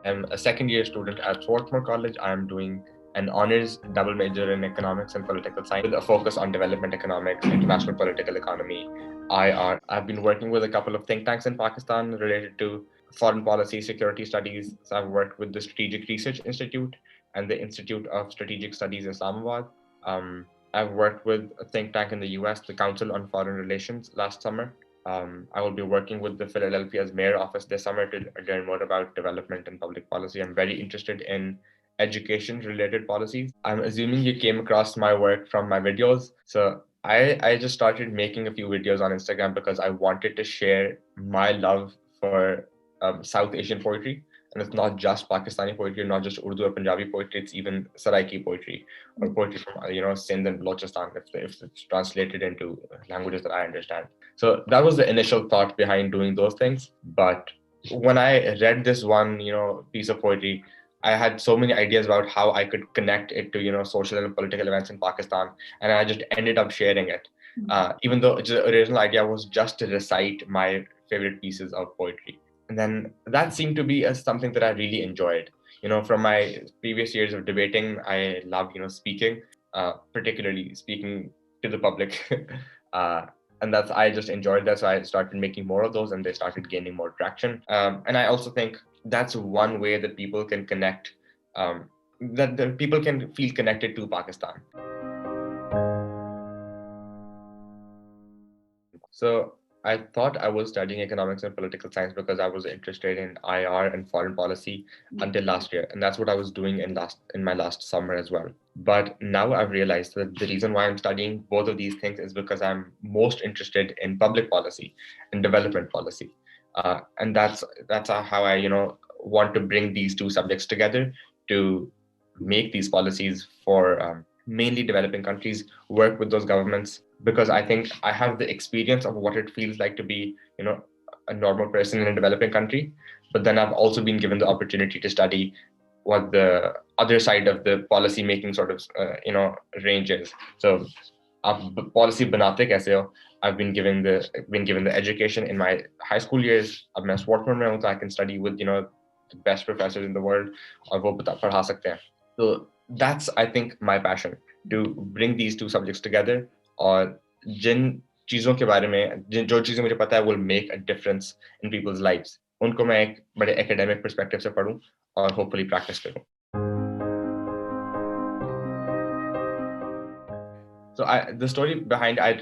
I'm a second year student at Swarthmore College. I'm doing an honors double major in economics and political science with a focus on development economics, international political economy, IR. I've been working with a couple of think tanks in Pakistan related to foreign policy, security studies. So I've worked with the Strategic Research Institute and the Institute of Strategic Studies Islamabad. I've worked with a think tank in the US, the Council on Foreign Relations, last summer. I will be working with the Philadelphia's mayor office this summer to learn more about development and public policy. I'm very interested in education related policies. I'm assuming you came across my work from my videos. So I just started making a few videos on Instagram because I wanted to share my love for South Asian poetry. And it's not just Pakistani poetry, not just Urdu or Punjabi poetry, it's even Saraiki poetry or poetry from, Sindh and Balochistan, if it's translated into languages that I understand. So that was the initial thought behind doing those things. But when I read this one, piece of poetry, I had so many ideas about how I could connect it to, social and political events in Pakistan. And I just ended up sharing it. Even though the original idea was just to recite my favorite pieces of poetry. And then that seemed to be something that I really enjoyed. From my previous years of debating, I loved, speaking, particularly speaking to the public. And I just enjoyed that. So I started making more of those and they started gaining more traction. And I also think that's one way that people can connect, that the people can feel connected to Pakistan. So I thought I was studying economics and political science because I was interested in IR and foreign policy until last year. And that's what I was doing in my last summer as well. But now I've realized that the reason why I'm studying both of these things is because I'm most interested in public policy and development policy. And that's how I, want to bring these two subjects together to make these policies for mainly developing countries, work with those governments, because I think I have the experience of what it feels like to be, a normal person in a developing country. But then I've also been given the opportunity to study what the other side of the policy making sort of, range is. So, policy banate kaise ho? I've been given the education in my high school years. Ab main Swarthmore mein hu, so I can study with, the best professors in the world, aur wo padha sakte hain. So that's, I think, my passion, to bring these two subjects together. और जिन चीज़ों के बारे में जो चीज़ें मुझे पता है will make a difference in people's lives, उनको मैं एक बड़े academic perspective से पढूं और hopefully practice करूं. So I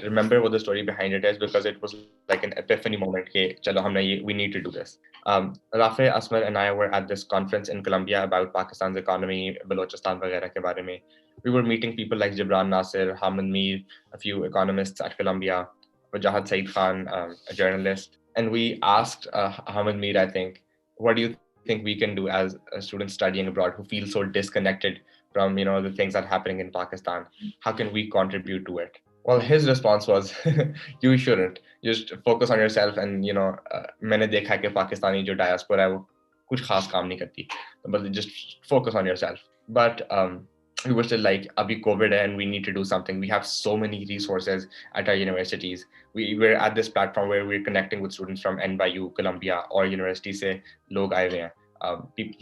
remember what the story behind it is because it was like an epiphany moment. Ke, chalo, we need to do this. Rafe, Asmar and I were at this conference in Colombia about Pakistan's economy, Balochistan वगैरह के बारे में. We were meeting people like Jibran Nasir, Hamid Mir, a few economists at Colombia, Wajahat Saeed Khan, a journalist. And we asked Hamid Mir, I think, what do you think we can do as students studying abroad who feel so disconnected from, the things that are happening in Pakistan? How can we contribute to it? Well, his response was, you shouldn't. Just focus on yourself. And, मैंने देखा कि पाकिस्तानी जो diaspora है वो कुछ खास काम नहीं करती. But just focus on yourself. But we were still like, abhi COVID and we need to do something. We have so many resources at our universities. We're at this platform where we're connecting with students from NYU, Columbia, or university se log aaye hain.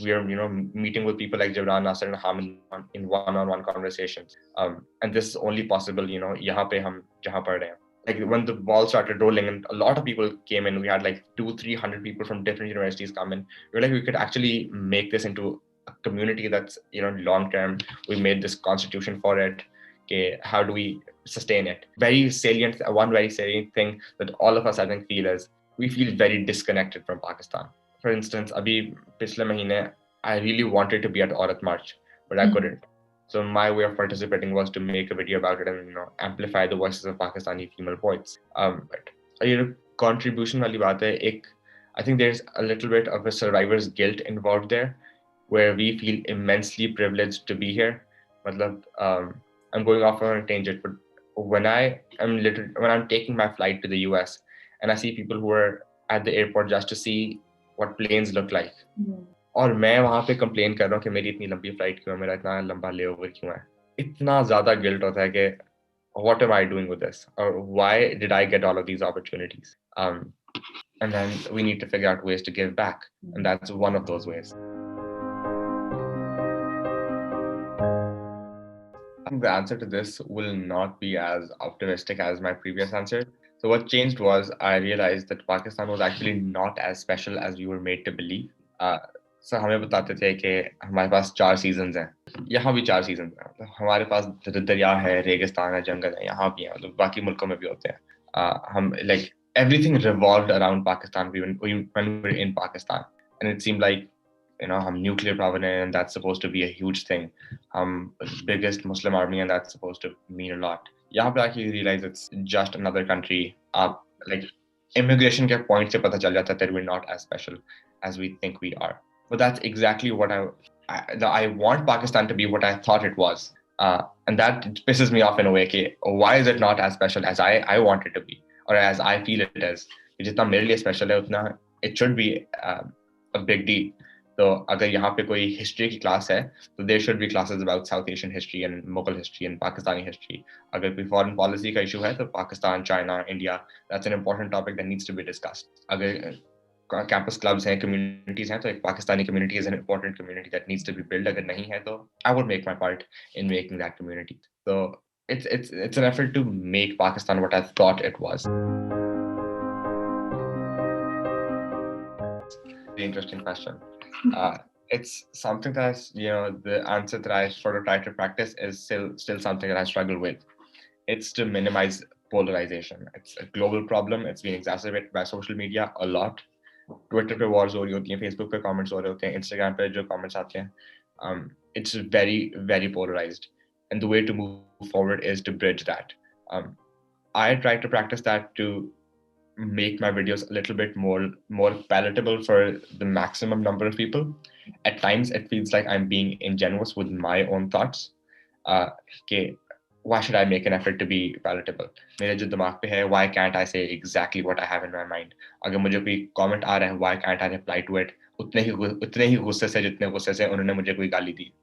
We are, meeting with people like Jibran Nasir and Hamid in one-on-one conversations. And this is only possible, yahan pe hum jahan pad rahe hain. Like when the ball started rolling and a lot of people came in, we had like 200-300 people from different universities come in. We were like, we could actually make this into a community that's, long term. We made this constitution for it. Okay, how do we sustain it? One very salient thing that all of us, I think, feel is we feel very disconnected from Pakistan. For instance, abhi पिछले महीने, I really wanted to be at Aurat March, but I couldn't. So my way of participating was to make a video about it and, amplify the voices of Pakistani female poets. But contribution wali baat hai, I think there's a little bit of a survivor's guilt involved there, where we feel immensely privileged to be here. Matlab, I'm going off on a tangent, but when I'm taking my flight to the US and I see people who are at the airport just to see what planes look like. और मैं वहाँ पे complain कर रहा हूँ कि मेरी इतनी लंबी फ्लाइट क्यों है, मेरा इतना लंबा लेओवर क्यों है. इतना ज़्यादा गिल्ट होता है कि what am I doing with this? Or why did I get all of these opportunities? And then we need to figure out ways to give back. And that's one of those ways. The answer to this will not be as optimistic as my previous answer. So what changed was I realized that Pakistan was actually not as special as we were made to believe. Uh, so हमें बताते थे कि हमारे पास 4 seasons हैं, यहाँ भी 4 seasons हैं, मतलब हमारे पास दरिया है, रेगिस्तान है, जंगल है, यहाँ भी है, मतलब बाकी मुल्कों में भी होते हैं. हम like everything revolved around Pakistan when we were in Pakistan, and it seemed like हम nuclear power हैं, and that's supposed to be a huge thing. Biggest Muslim army, and that's supposed to mean a lot. यहाँ पे आके you realize it's just another country. आप like immigration के point से पता चल जाता है that we're not as special as we think we are. But that's exactly what I want Pakistan to be what I thought it was. And that pisses me off in a way. Okay, why is it not as special as I want it to be, or as I feel it is? जितना मेरे लिए special है, उतना it should be a big deal. तो अगर यहाँ पे कोई हिस्ट्री की क्लास है तो there should be classes about South Asian history and Mughal history and Pakistani history. अगर कोई फॉरेन पॉलिसी का इशू है तो Pakistan, China, India, that's an important topic that needs to be discussed. अगर कैंपस क्लब्स हैं, कम्युनिटीज हैं, तो एक Pakistani community is an important community that needs to be build. अगर नहीं है तो I would make my part in making that community. तो it's an effort to make Pakistan what I thought it was. The interesting question. It's something that the answer that I sort of try to practice is still something that I struggle with. It's to minimize polarization. It's a global problem. It's been exacerbated by social media a lot. Twitter पे wars हो रही होती हैं, Facebook पे comments हो रहे होते हैं, Instagram पे जो comments आते हैं. It's very, very polarized. And the way to move forward is to bridge that. I try to practice that to make my videos a little bit more palatable for the maximum number of people. At times, it feels like I'm being ingenuous with my own thoughts. Okay, why should I make an effort to be palatable? मेरे जो दिमाग पे है, why can't I say exactly what I have in my mind? अगर मुझे कोई comment आ रहा है, why can't I reply to it उतने ही गुस्से से जितने गुस्से से उन्होंने मुझे कोई गाली दी?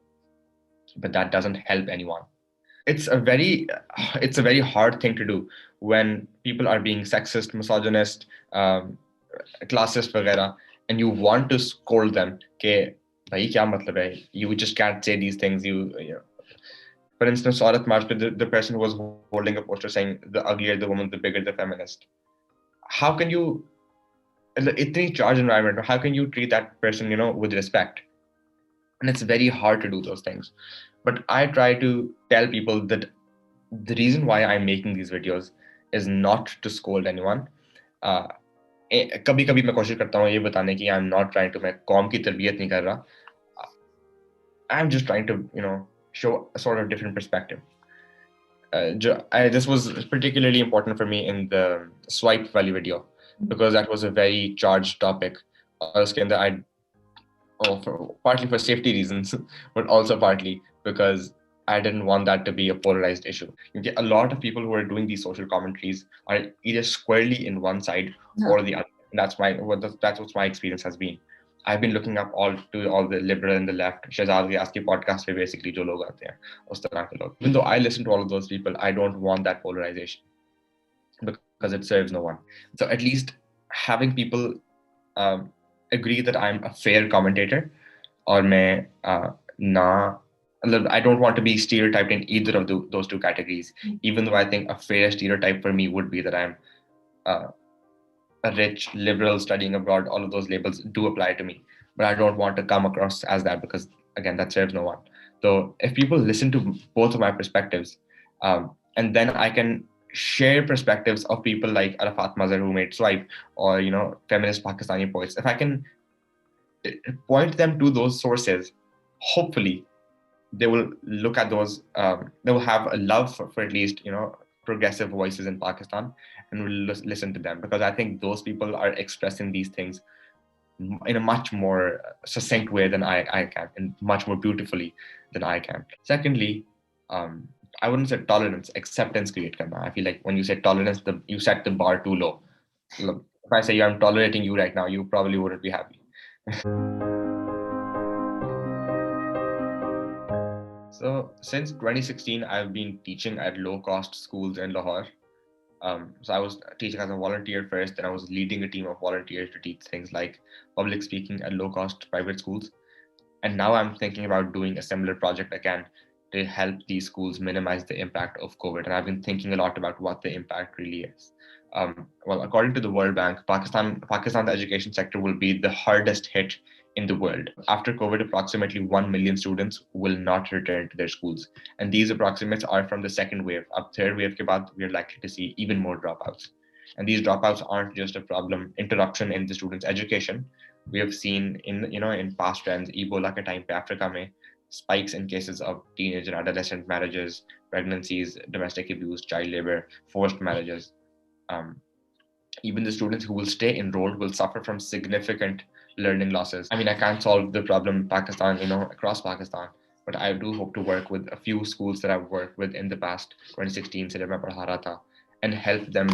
But that doesn't help anyone. It's a very hard thing to do when people are being sexist, misogynist, classist वगैरह, and you want to scold them कि भाई क्या मतलब है? You just can't say these things. For instance, Swarthmore, the person who was holding a poster saying the uglier the woman, the bigger the feminist. How can you, itni charged environment, how can you treat that person, with respect? And it's very hard to do those things. But I try to tell people that the reason why I'm making these videos is not to scold anyone. कभी कभी मैं कोशिश करता हूँ ये बताने की I'm not trying to, मैं कौम की तरबियत नहीं कर रहा. I'm just trying to, show a sort of different perspective. This was particularly important for me in the swipe value video because that was a very charged topic. Partly for safety reasons, but also partly because I didn't want that to be a polarized issue. A lot of people who are doing these social commentaries are either squarely in one side or the other. And that's what my experience has been. I've been looking up all the liberal and the left. Shahzad Ghias ki podcast pe basically jo log aate hain, us tarah ke log. Even though I listen to all of those people, I don't want that polarization because it serves no one. So at least having people agree that I'm a fair commentator, or I don't want to be stereotyped in either of those two categories. Even though I think a fair stereotype for me would be that I'm a rich liberal studying abroad. All of those labels do apply to me, but I don't want to come across as that because again, that serves no one. So if people listen to both of my perspectives, and then I can share perspectives of people like Arafat Mazhar who made Swipe, or feminist Pakistani poets. If I can point them to those sources, hopefully they will look at those. They will have a love for at least progressive voices in Pakistan and will listen to them, because I think those people are expressing these things in a much more succinct way than I can, and much more beautifully than I can. Secondly, I wouldn't say tolerance, acceptance create karna. I feel like when you say tolerance, you set the bar too low. If I say I'm tolerating you right now, you probably wouldn't be happy. So since 2016, I've been teaching at low-cost schools in Lahore. So I was teaching as a volunteer first, then I was leading a team of volunteers to teach things like public speaking at low-cost private schools. And now I'm thinking about doing a similar project again to help these schools minimize the impact of COVID. And I've been thinking a lot about what the impact really is. Well, according to the World Bank, Pakistan's education sector will be the hardest hit in the world. After COVID, approximately 1 million students will not return to their schools. And these approximates are from the second wave. Up third wave ke baad, we are likely to see even more dropouts. And these dropouts aren't just a problem, interruption in the students' education. We have seen in past trends, Ebola ke time pe Africa mein, spikes in cases of teenage and adolescent marriages, pregnancies, domestic abuse, child labor, forced marriages. Um, Even the students who will stay enrolled will suffer from significant learning losses. I mean, I can't solve the problem in Pakistan, across Pakistan, but I do hope to work with a few schools that I've worked with in the past 2016 se main padha raha tha, and help them,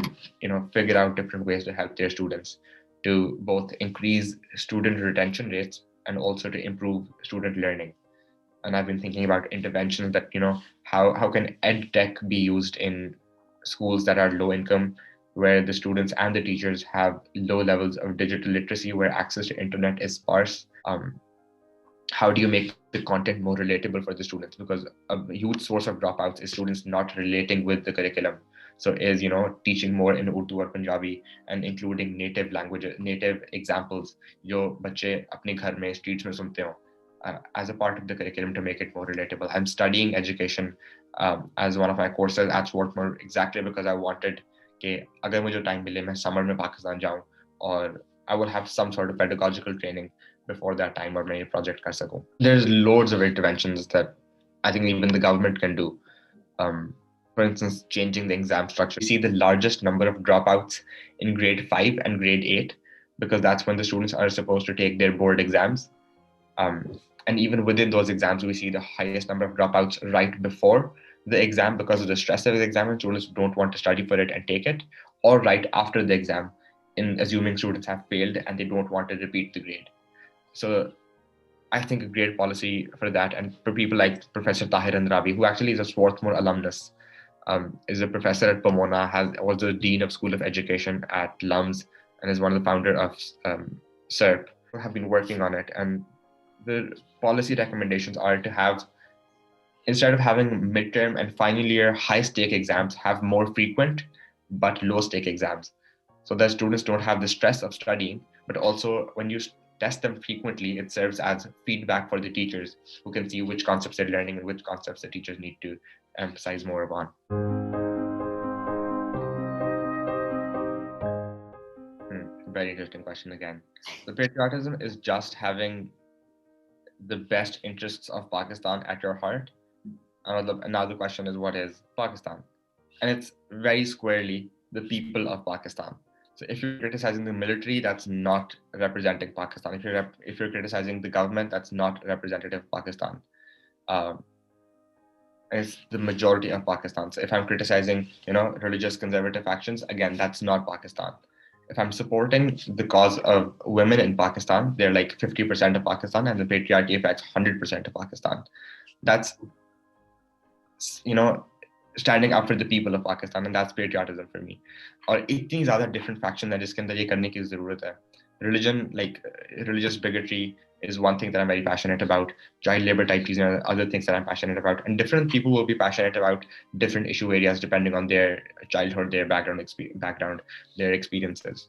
figure out different ways to help their students to both increase student retention rates and also to improve student learning. And I've been thinking about interventions that, how can ed tech be used in schools that are low income, where the students and the teachers have low levels of digital literacy, where access to internet is sparse. How do you make the content more relatable for the students? Because a huge source of dropouts is students not relating with the curriculum. So is, teaching more in Urdu or Punjabi and including native languages, native examples, jo bache apne ghar mein streets mein sunte ho, as a part of the curriculum to make it more relatable. I'm studying education as one of my courses at Swarthmore exactly because I wanted कि अगर मुझे time मिले मैं summer में पाकिस्तान जाऊं और I will have some sort of pedagogical training before that time और मैं ये project कर सकूं. There's loads of interventions that I think even the government can do. For instance, changing the exam structure. We see the largest number of dropouts in grade 5 and grade 8 because that's when the students are supposed to take their board exams. And even within those exams, we see the highest number of dropouts right before the exam because of the stress of the exam and students don't want to study for it and take it, or right after the exam, in assuming students have failed and they don't want to repeat the grade. So I think a great policy for that, and for people like Professor Tahir Andrabi, who actually is a Swarthmore alumnus, is a professor at Pomona, was the Dean of School of Education at LUMS, and is one of the founder of SERP, who have been working on it. And the policy recommendations are to have, instead of having midterm and final year high stake exams, have more frequent but low stake exams, so that students don't have the stress of studying, but also when you test them frequently, it serves as feedback for the teachers who can see which concepts they're learning and which concepts the teachers need to emphasize more upon. Very interesting question again. The patriotism is just having the best interests of Pakistan at your heart. Another question is, what is Pakistan? And it's very squarely the people of Pakistan. So if you're criticizing the military, that's not representing Pakistan. If you're criticizing the government, that's not representative of Pakistan. It's the majority of Pakistan. So if I'm criticizing, religious conservative factions, again, that's not Pakistan. If I'm supporting the cause of women in Pakistan, they're like 50% of Pakistan, and the patriarchy affects 100% of Pakistan. That's, standing up for the people of Pakistan, and that's patriotism for me. और इतनी ज़्यादा different factions हैं जिसके अंदर ये करने की ज़रूरत है. Religion, like religious bigotry, is one thing that I'm very passionate about. Child labor type things are other things that I'm passionate about. And different people will be passionate about different issue areas depending on their childhood, their background, their experiences.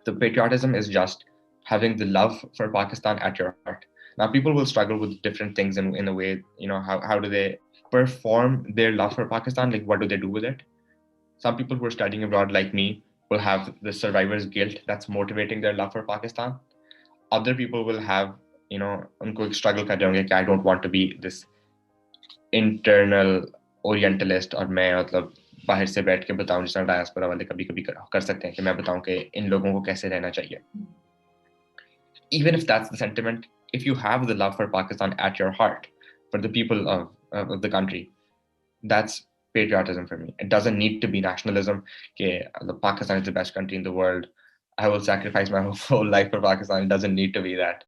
The patriotism is just having the love for Pakistan at your heart. Now, people will struggle with different things in a way, how do they perform their love for Pakistan? Like, what do they do with it? Some people who are studying abroad, like me, will have the survivor's guilt that's motivating their love for Pakistan. Other people will have, unko struggle kar rahe honge ki I don't want to be this internal orientalist और मैं मतलब बाहर से बैठ के बताऊं, जिस तरह डायस्पोरा वाले कभी कभी कर सकते हैं कि मैं बताऊं कि इन लोगों को कैसे रहना चाहिए. Even if that's the sentiment, if you have the love for Pakistan at your heart, for the people of the country, that's patriotism for me. It doesn't need to be nationalism. Okay, Pakistan is the best country in the world. I will sacrifice my whole life for Pakistan. It doesn't need to be that.